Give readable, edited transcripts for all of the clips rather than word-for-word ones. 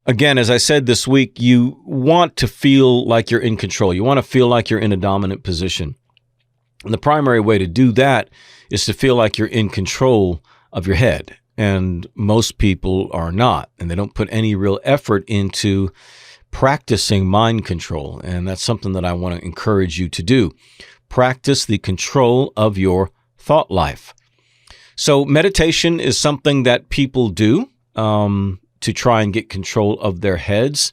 Again, as I said this week, you want to feel like you're in control. You want to feel like you're in a dominant position. And the primary way to do that is to feel like you're in control of your head. And most people are not, and they don't put any real effort into practicing mind control. And that's something that I want to encourage you to do. Practice the control of your thought life. So meditation is something that people do to try and get control of their heads.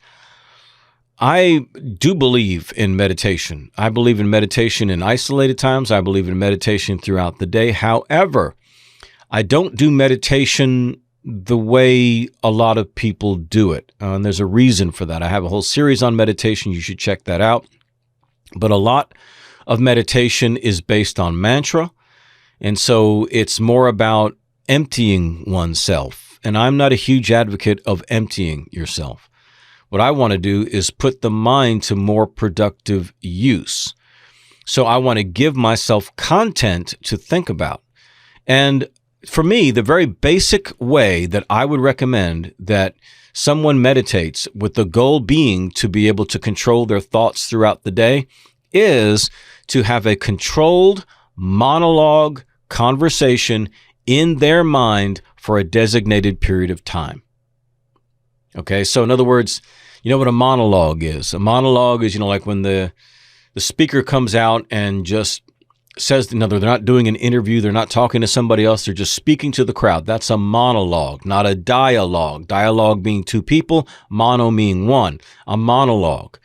I do believe in meditation. I believe in meditation in isolated times. I believe in meditation throughout the day. However, I don't do meditation the way a lot of people do it. And there's a reason for that. I have a whole series on meditation. You should check that out. But a lot of meditation is based on mantra. And so it's more about emptying oneself. And I'm not a huge advocate of emptying yourself. What I want to do is put the mind to more productive use. So I want to give myself content to think about. And for me, the very basic way that I would recommend that someone meditates, with the goal being to be able to control their thoughts throughout the day, is to have a controlled monologue conversation in their mind for a designated period of time. Okay, so in other words, you know what a monologue is? A monologue is, like when the speaker comes out and just says, they're not doing an interview, they're not talking to somebody else, they're just speaking to the crowd. That's a monologue, not a dialogue. Dialogue being two people, mono meaning one, a monologue.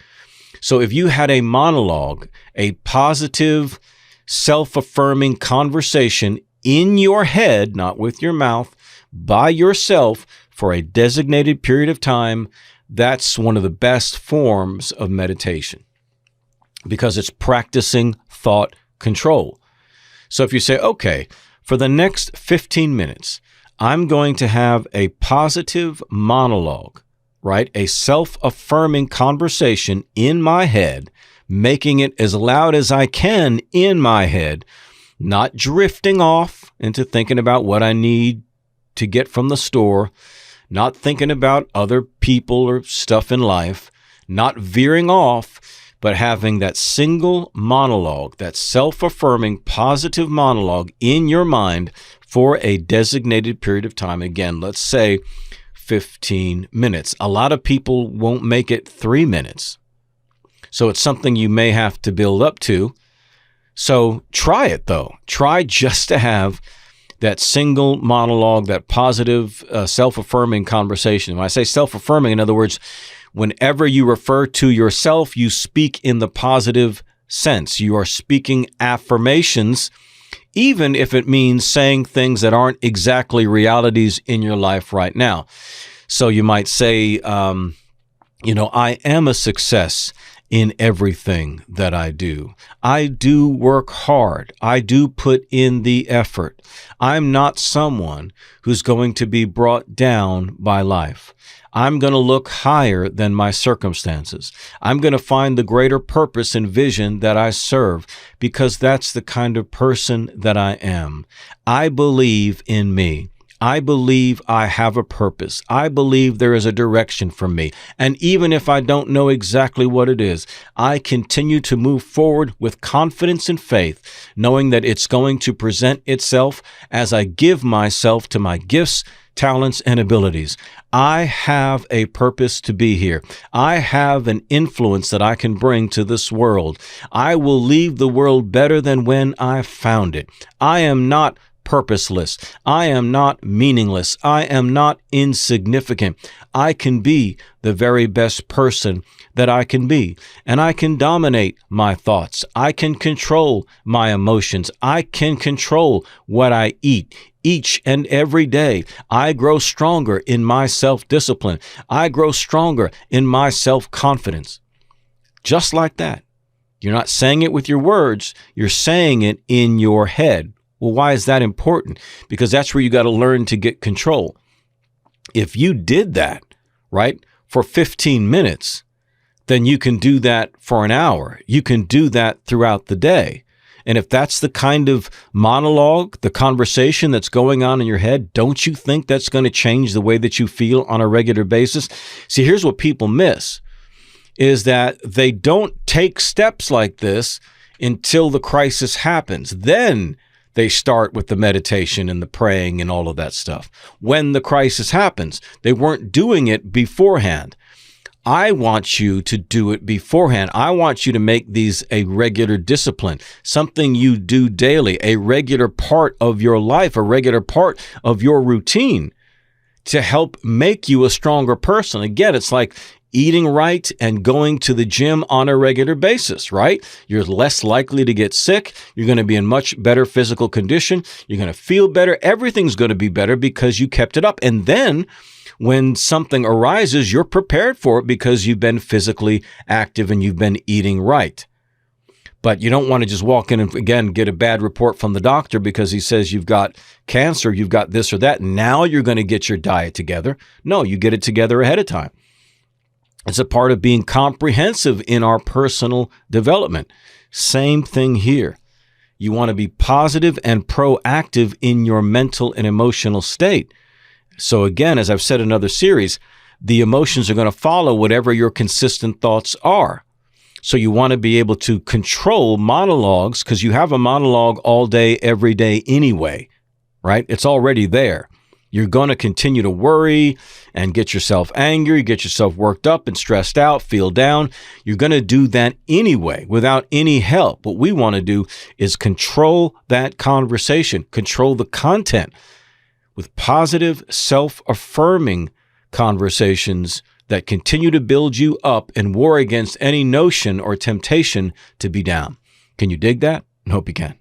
So if you had a monologue, a positive, self-affirming conversation in your head, not with your mouth, by yourself for a designated period of time, that's one of the best forms of meditation because it's practicing thought control. So if you say, okay, for the next 15 minutes, I'm going to have a positive monologue, right? A self-affirming conversation in my head, making it as loud as I can in my head, not drifting off into thinking about what I need to get from the store, not thinking about other people or stuff in life, not veering off, but having that single monologue, that self-affirming positive monologue in your mind for a designated period of time. Again, let's say 15 minutes. A lot of people won't make it 3 minutes. So it's something you may have to build up to. So try it though. Try just to have that single monologue, that positive, self-affirming conversation. When I say self-affirming, in other words, whenever you refer to yourself, you speak in the positive sense. You are speaking affirmations, even if it means saying things that aren't exactly realities in your life right now. So you might say, I am a success in everything that I do. I do work hard. I do put in the effort. I'm not someone who's going to be brought down by life. I'm going to look higher than my circumstances. I'm going to find the greater purpose and vision that I serve because that's the kind of person that I am. I believe in me. I believe I have a purpose. I believe there is a direction for me. And even if I don't know exactly what it is, I continue to move forward with confidence and faith, knowing that it's going to present itself as I give myself to my gifts, talents, and abilities. I have a purpose to be here. I have an influence that I can bring to this world. I will leave the world better than when I found it. I am not purposeless. I am not meaningless. I am not insignificant. I can be the very best person that I can be, and I can dominate my thoughts. I can control my emotions. I can control what I eat. Each and every day, I grow stronger in my self-discipline. I grow stronger in my self-confidence. Just like that. You're not saying it with your words. You're saying it in your head. Well, why is that important? Because that's where you got to learn to get control. If you did that, right, for 15 minutes, then you can do that for an hour. You can do that throughout the day. And if that's the kind of monologue, the conversation that's going on in your head, don't you think that's going to change the way that you feel on a regular basis? See, here's what people miss, is that they don't take steps like this until the crisis happens. Then they start with the meditation and the praying and all of that stuff. When the crisis happens, they weren't doing it beforehand. I want you to do it beforehand. I want you to make these a regular discipline, something you do daily, a regular part of your life, a regular part of your routine to help make you a stronger person. Again, it's like eating right and going to the gym on a regular basis, right? You're less likely to get sick. You're going to be in much better physical condition. You're going to feel better. Everything's going to be better because you kept it up. And then when something arises, you're prepared for it because you've been physically active and you've been eating right. But you don't want to just walk in and, again, get a bad report from the doctor because he says you've got cancer, you've got this or that. Now you're going to get your diet together. No, you get it together ahead of time. It's a part of being comprehensive in our personal development. Same thing here. You want to be positive and proactive in your mental and emotional state. So again, as I've said in other series, the emotions are going to follow whatever your consistent thoughts are. So you want to be able to control monologues because you have a monologue all day, every day anyway, right? It's already there. You're going to continue to worry and get yourself angry, get yourself worked up and stressed out, feel down. You're going to do that anyway without any help. What we want to do is control that conversation, control the content with positive, self-affirming conversations that continue to build you up and war against any notion or temptation to be down. Can you dig that? I hope you can.